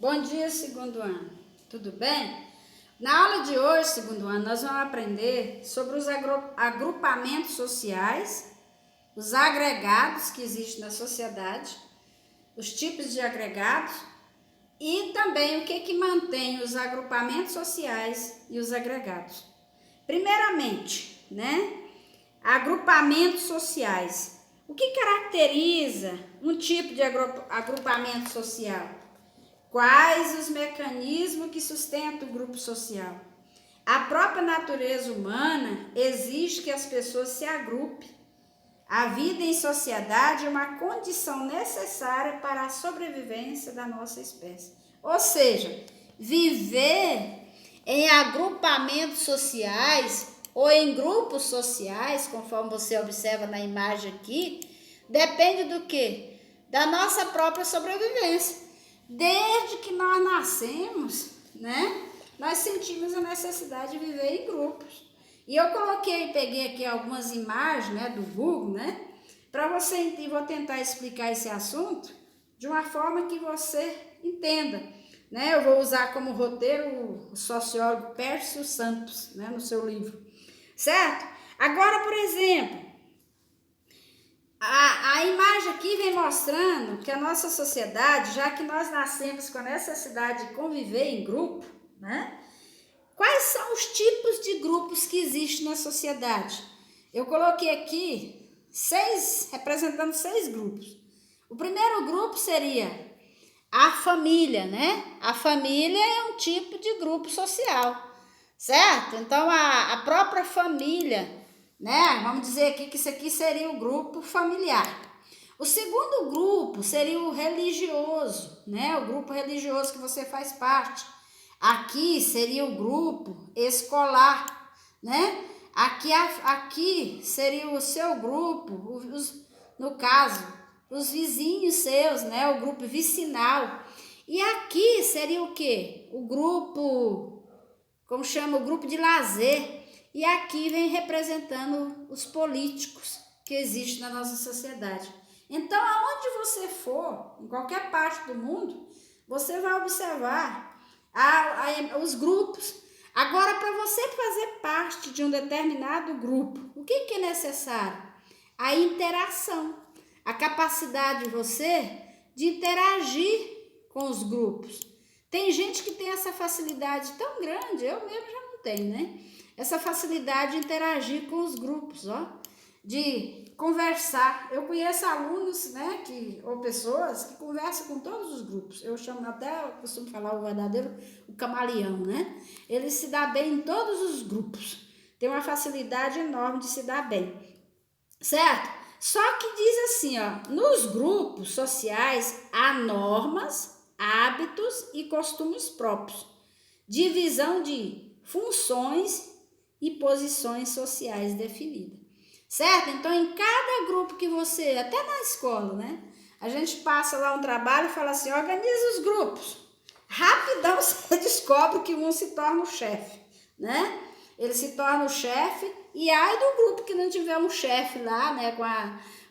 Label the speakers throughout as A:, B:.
A: Bom dia, segundo ano. Tudo bem? Na aula de hoje, segundo ano, nós vamos aprender sobre os agrupamentos sociais, os agregados que existem na sociedade, os tipos de agregados e também o que mantém os agrupamentos sociais e os agregados. Primeiramente, agrupamentos sociais. O que caracteriza um tipo de agrupamento social? Quais os mecanismos que sustentam o grupo social? A própria natureza humana exige que as pessoas se agrupem. A vida em sociedade é uma condição necessária para a sobrevivência da nossa espécie. Ou seja, viver em agrupamentos sociais ou em grupos sociais, conforme você observa na imagem aqui, depende do quê? Da nossa própria sobrevivência. Desde que nós nascemos, nós sentimos a necessidade de viver em grupos. E eu peguei aqui algumas imagens, do Google, para você, e vou tentar explicar esse assunto de uma forma que você entenda, Eu vou usar como roteiro o sociólogo Pércio Santos, no seu livro, certo? Agora, por exemplo, a imagem aqui vem mostrando que a nossa sociedade, já que nós nascemos com a necessidade de conviver em grupo, quais são os tipos de grupos que existem na sociedade? Eu coloquei aqui representando 6 grupos. O primeiro grupo seria a família, A família é um tipo de grupo social, certo? Então, a própria família, vamos dizer aqui que isso aqui seria o grupo familiar. O segundo grupo seria o religioso, O grupo religioso que você faz parte. Aqui seria o grupo escolar, Aqui seria o seu grupo, no caso, os vizinhos seus, o grupo vicinal. E aqui seria o quê? O grupo, como chama? O grupo de lazer. E aqui vem representando os políticos que existem na nossa sociedade. Então, aonde você for, em qualquer parte do mundo, você vai observar os grupos. Agora, para você fazer parte de um determinado grupo, o que é necessário? A interação, a capacidade de você de interagir com os grupos. Tem gente que tem essa facilidade tão grande, eu mesmo já não tenho, Essa facilidade de interagir com os grupos, de conversar. Eu conheço alunos, ou pessoas que conversam com todos os grupos. Eu costumo falar o verdadeiro, o camaleão, Ele se dá bem em todos os grupos. Tem uma facilidade enorme de se dar bem, certo? Só que diz assim, nos grupos sociais há normas, hábitos e costumes próprios, divisão de funções e posições sociais definidas, certo? Então, em cada grupo que você, até na escola, a gente passa lá um trabalho e fala assim, organiza os grupos. Rapidão você descobre que um se torna o chefe, Ele se torna o chefe e ai do grupo que não tiver um chefe lá,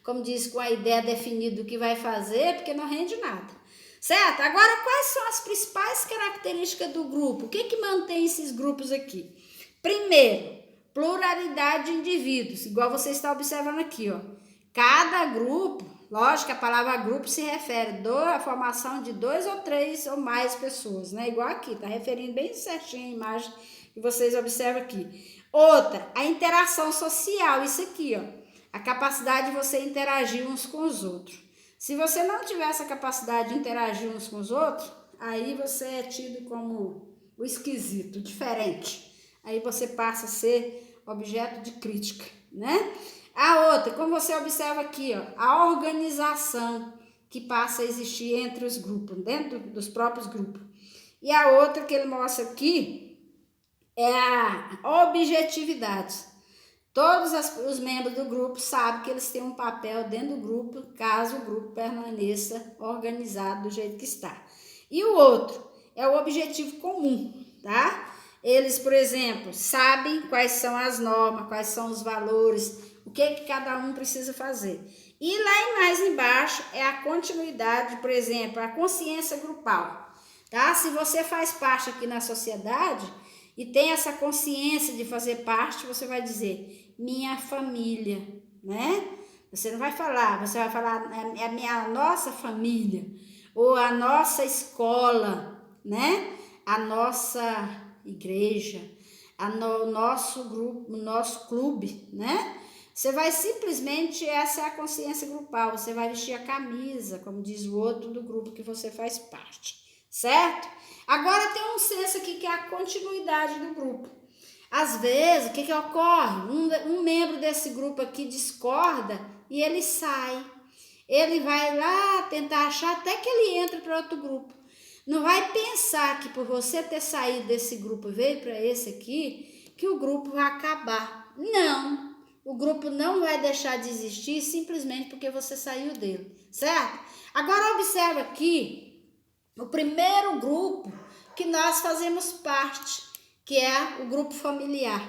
A: com a ideia definida do que vai fazer, porque não rende nada. Certo? Agora, quais são as principais características do grupo? O que mantém esses grupos aqui? Primeiro, pluralidade de indivíduos, igual você está observando aqui, Cada grupo, lógico que a palavra grupo se refere à formação de 2 ou 3 ou mais pessoas, Igual aqui, está referindo bem certinho a imagem que vocês observam aqui. Outra, a interação social, isso aqui, a capacidade de você interagir uns com os outros. Se você não tiver essa capacidade de interagir uns com os outros, aí você é tido como o esquisito, diferente. Aí você passa a ser objeto de crítica, A outra, como você observa aqui, a organização que passa a existir entre os grupos, dentro dos próprios grupos. E a outra que ele mostra aqui é a objetividade. Todos os membros do grupo sabem que eles têm um papel dentro do grupo, caso o grupo permaneça organizado do jeito que está. E o outro é o objetivo comum, Eles, por exemplo, sabem quais são as normas, quais são os valores, o que cada um precisa fazer. E lá mais embaixo é a continuidade, por exemplo, a consciência grupal. tá? Se você faz parte aqui na sociedade e tem essa consciência de fazer parte, você vai dizer minha família, né? Você não vai falar, você vai falar a nossa família, ou a nossa escola, né? A nossa igreja, o nosso grupo, o nosso clube, né? Você vai simplesmente, essa é a consciência grupal, você vai vestir a camisa, como diz o outro do grupo que você faz parte, certo? Agora tem um senso aqui que é a continuidade do grupo. Às vezes, o que ocorre? Um membro desse grupo aqui discorda e ele sai. Ele vai lá tentar achar até que ele entre para outro grupo. Não vai pensar que por você ter saído desse grupo e veio para esse aqui, que o grupo vai acabar. Não, o grupo não vai deixar de existir simplesmente porque você saiu dele, certo? Agora observa aqui o primeiro grupo que nós fazemos parte, que é o grupo familiar,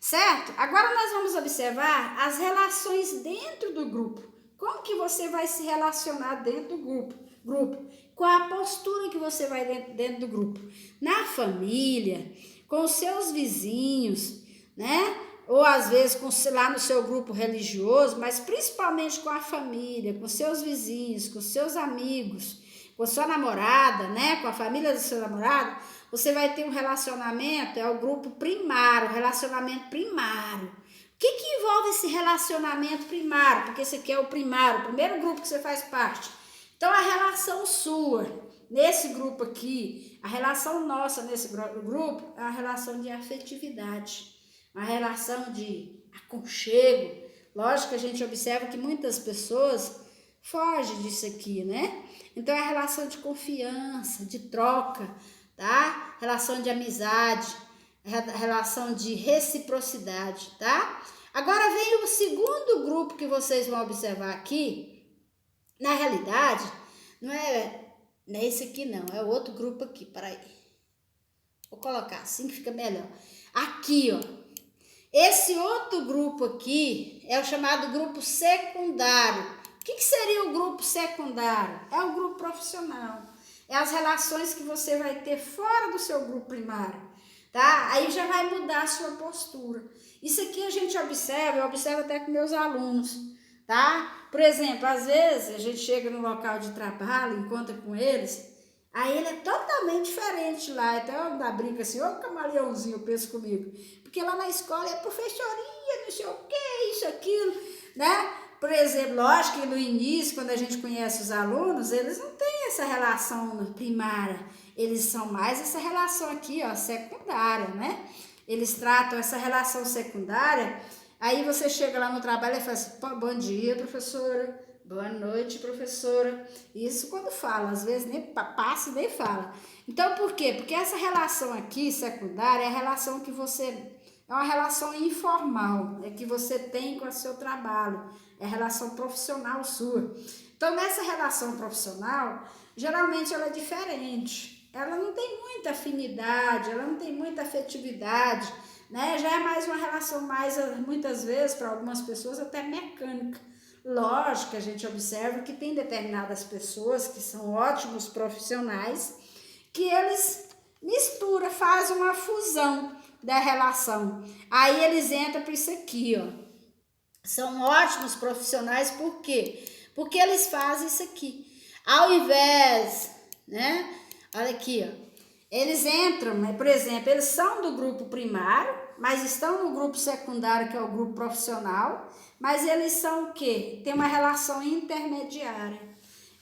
A: certo? Agora nós vamos observar as relações dentro do grupo. Como que você vai se relacionar dentro do grupo? Qual a postura que você vai dentro do grupo? Na família, com os seus vizinhos, né? Ou às vezes lá no seu grupo religioso, mas principalmente com a família, com seus vizinhos, com seus amigos, com sua namorada, né? Com a família do seu namorado, você vai ter um relacionamento, é o grupo primário, o relacionamento primário. O que envolve esse relacionamento primário? Porque esse aqui é o primário, o primeiro grupo que você faz parte. Então, a relação sua, nesse grupo aqui, a relação nossa nesse grupo, é uma relação de afetividade, uma relação de aconchego. Lógico que a gente observa que muitas pessoas fogem disso aqui, né? Então, é a relação de confiança, de troca, tá? Relação de amizade, relação de reciprocidade, tá? Agora vem o segundo grupo que vocês vão observar aqui. Na realidade, não é esse aqui não, é outro grupo aqui, peraí. Vou colocar assim que fica melhor. Aqui, ó. Esse outro grupo aqui é o chamado grupo secundário. O que seria o grupo secundário? É o grupo profissional. É as relações que você vai ter fora do seu grupo primário, tá? Aí já vai mudar a sua postura. Isso aqui a gente observa, eu observo até com meus alunos, tá? Por exemplo, às vezes a gente chega no local de trabalho, encontra com eles, aí ele é totalmente diferente lá. Até eu dá brinca assim, ô camaleãozinho, eu penso comigo. Porque lá na escola é professoria, não sei o que, isso, aquilo, né? Por exemplo, lógico que no início, quando a gente conhece os alunos, eles não têm essa relação primária. Eles são mais essa relação aqui, ó, secundária, né? Eles tratam essa relação secundária. Aí você chega lá no trabalho e fala assim, bom dia, professora, boa noite, professora. Isso quando fala, às vezes nem passa e nem fala. Então, por quê? Porque essa relação aqui, secundária, é a relação que você... É uma relação informal, é que você tem com o seu trabalho, é a relação profissional sua. Então, nessa relação profissional, geralmente ela é diferente. Ela não tem muita afinidade, ela não tem muita afetividade, né? Já é mais uma relação muitas vezes, para algumas pessoas, até mecânica. Lógico que a gente observa que tem determinadas pessoas que são ótimos profissionais, que eles misturam, fazem uma fusão da relação. Aí eles entram para isso aqui, ó. São ótimos profissionais, por quê? Porque eles fazem isso aqui. Ao invés, né? Olha aqui, ó. Eles entram, né? Por exemplo, eles são do grupo primário, mas estão no grupo secundário, que é o grupo profissional, mas eles são o quê? Tem uma relação intermediária.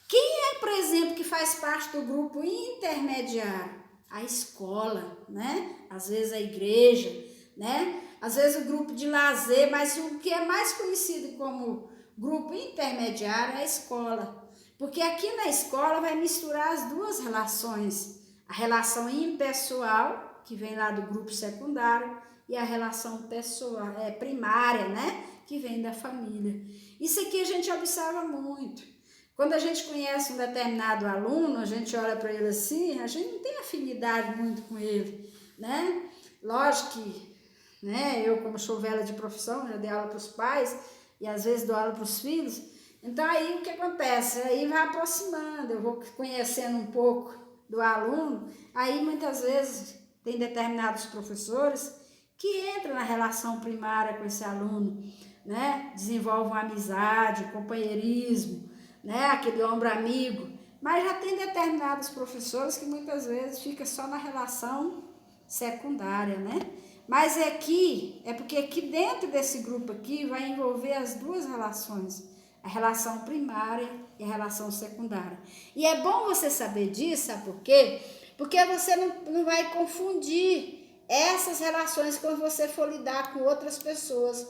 A: Quem é, por exemplo, que faz parte do grupo intermediário? A escola, né? Às vezes a igreja, né? Às vezes o grupo de lazer, mas o que é mais conhecido como grupo intermediário é a escola. Porque aqui na escola vai misturar as duas relações. A relação impessoal, que vem lá do grupo secundário, e a relação pessoal, primária, né? Que vem da família. Isso aqui a gente observa muito. Quando a gente conhece um determinado aluno, a gente olha para ele assim, a gente não tem afinidade muito com ele, né? Lógico que, né, eu como sou velha de profissão, já dei aula para os pais e às vezes dou aula para os filhos, então aí o que acontece? Aí vai aproximando, eu vou conhecendo um pouco, do aluno, aí muitas vezes tem determinados professores que entram na relação primária com esse aluno, né? Desenvolve uma amizade, um companheirismo, né? Aquele ombro amigo. Mas já tem determinados professores que muitas vezes fica só na relação secundária, né? Mas aqui, é porque aqui dentro desse grupo aqui vai envolver as duas relações, a relação primária e a relação secundária. E é bom você saber disso, sabe por quê? Porque você não vai confundir essas relações quando você for lidar com outras pessoas.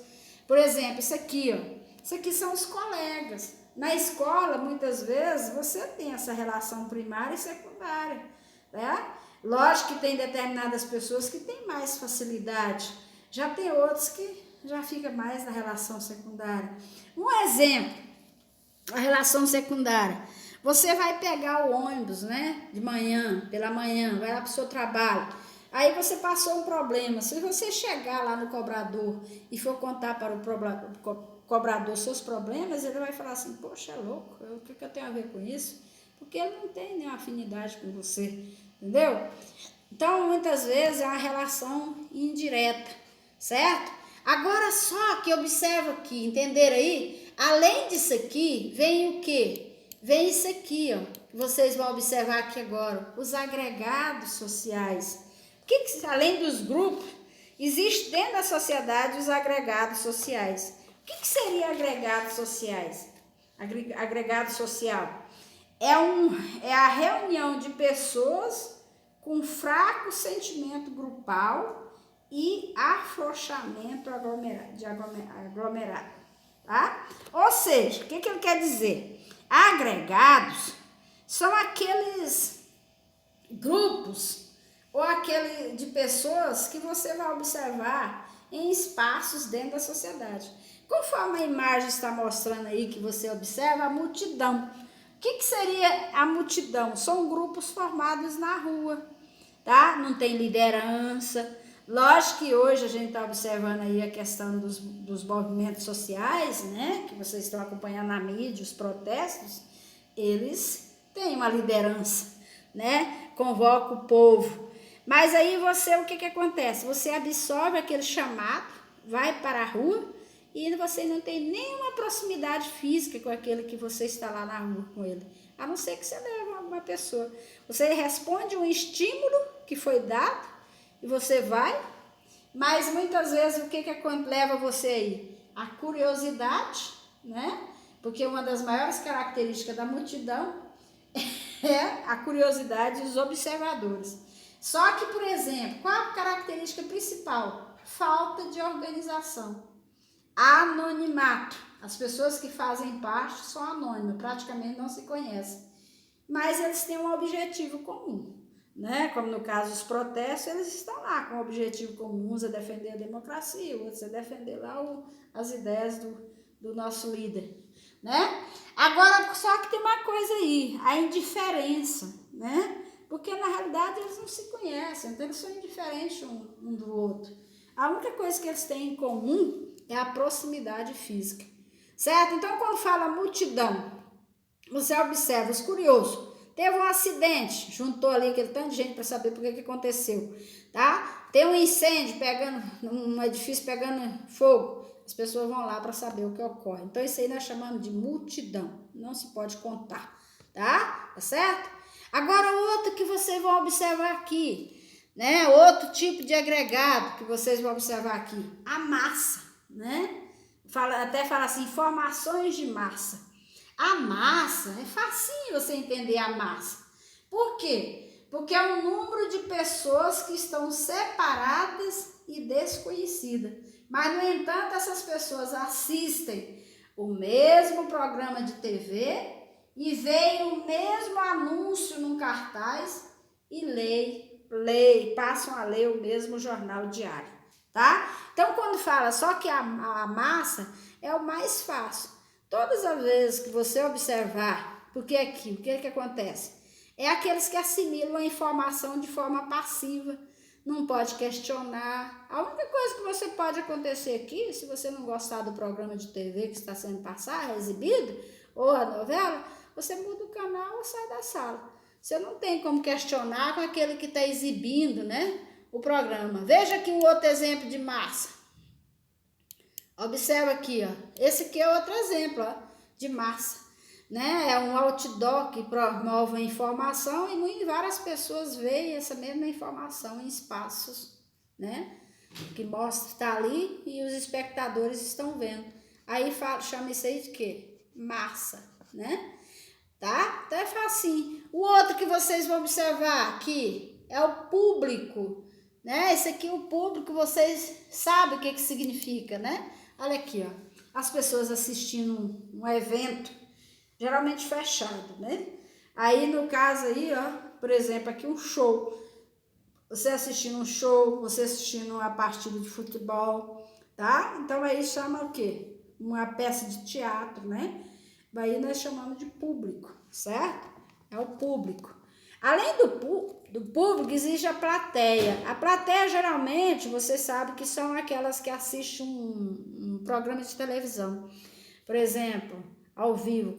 A: Por exemplo, isso aqui, ó. Isso aqui são os colegas. Na escola, muitas vezes, você tem essa relação primária e secundária, né? Lógico que tem determinadas pessoas que têm mais facilidade. Já tem outros que já fica mais na relação secundária. Um exemplo, a relação secundária. Você vai pegar o ônibus, né? De manhã, pela manhã, vai lá para o seu trabalho. Aí você passou um problema. Se você chegar lá no cobrador e for contar para o cobrador seus problemas, ele vai falar assim, poxa, é louco, o que eu tenho a ver com isso? Porque ele não tem nenhuma afinidade com você, entendeu? Então, muitas vezes é uma relação indireta, certo? Agora só que observa aqui, entenderam aí? Além disso aqui, vem o quê? Vem isso aqui, ó, que vocês vão observar aqui agora, os agregados sociais. Que além dos grupos, existe dentro da sociedade os agregados sociais. O que seria agregados sociais? Agregado social é a reunião de pessoas com fraco sentimento grupal e afrouxamento aglomerado, tá? Ou seja, o que ele quer dizer? Agregados são aqueles grupos ou aquele de pessoas que você vai observar em espaços dentro da sociedade. Conforme a imagem está mostrando aí que você observa, a multidão. O que seria a multidão? São grupos formados na rua, tá? Não tem liderança. Lógico que hoje a gente está observando aí a questão dos movimentos sociais, né? Que vocês estão acompanhando na mídia, os protestos, eles têm uma liderança, né? Convoca o povo. Mas aí você, o que acontece? Você absorve aquele chamado, vai para a rua e você não tem nenhuma proximidade física com aquele que você está lá na rua com ele. A não ser que você leve uma pessoa. Você responde um estímulo que foi dado e você vai, mas muitas vezes o que leva você aí? A curiosidade, né? Porque uma das maiores características da multidão é a curiosidade dos observadores. Só que, por exemplo, qual a característica principal? Falta de organização. Anonimato. As pessoas que fazem parte são anônimas, praticamente não se conhecem. Mas eles têm um objetivo comum, né? Como no caso dos protestos, eles estão lá com um objetivo comum, uns é defender a democracia, outros é defender lá as ideias do nosso líder, né? Agora, só que tem uma coisa aí, a indiferença, né? Porque na realidade eles não se conhecem, então eles são indiferentes um do outro. A única coisa que eles têm em comum é a proximidade física, certo? Então, quando fala multidão, você observa os curiosos. Teve um acidente, juntou ali aquele tanto de gente para saber por que aconteceu, tá? Tem um incêndio um edifício pegando fogo. As pessoas vão lá para saber o que ocorre. Então, isso aí nós chamamos de multidão. Não se pode contar, tá? Tá certo? Agora, outro que vocês vão observar aqui, né? Outro tipo de agregado que vocês vão observar aqui, a massa, né? Até fala assim, informações de massa. A massa, é facinho você entender a massa. Por quê? Porque é um número de pessoas que estão separadas e desconhecidas. Mas, no entanto, essas pessoas assistem o mesmo programa de TV e veem o mesmo anúncio num cartaz e passam a ler o mesmo jornal diário, tá? Então, quando fala só que a massa é o mais fácil. Todas as vezes que você observar, porque aqui, o que acontece? É aqueles que assimilam a informação de forma passiva, não pode questionar. A única coisa que você pode acontecer aqui, se você não gostar do programa de TV que está sendo passado, exibido, ou a novela, você muda o canal ou sai da sala. Você não tem como questionar com aquele que está exibindo, né, o programa. Veja aqui o outro exemplo de massa. Observa aqui, ó. Esse aqui é outro exemplo, ó, de massa, né? É um outdoor que promove a informação e várias pessoas veem essa mesma informação em espaços, né? Que mostra, está ali e os espectadores estão vendo. Aí chama isso aí de quê? Massa, né? Tá? Então é facinho. O outro que vocês vão observar aqui é o público, né? Esse aqui, o público, vocês sabem o que significa, né? Olha aqui, ó. As pessoas assistindo um evento, geralmente fechado, né? Aí, no caso aí, ó, por exemplo, aqui um show. Você assistindo um show, você assistindo uma partida de futebol, tá? Então, aí chama o quê? Uma peça de teatro, né? Aí nós chamamos de público, certo? É o público. Além do público, existe a plateia. A plateia, geralmente, você sabe que são aquelas que assistem um programa de televisão. Por exemplo, ao vivo,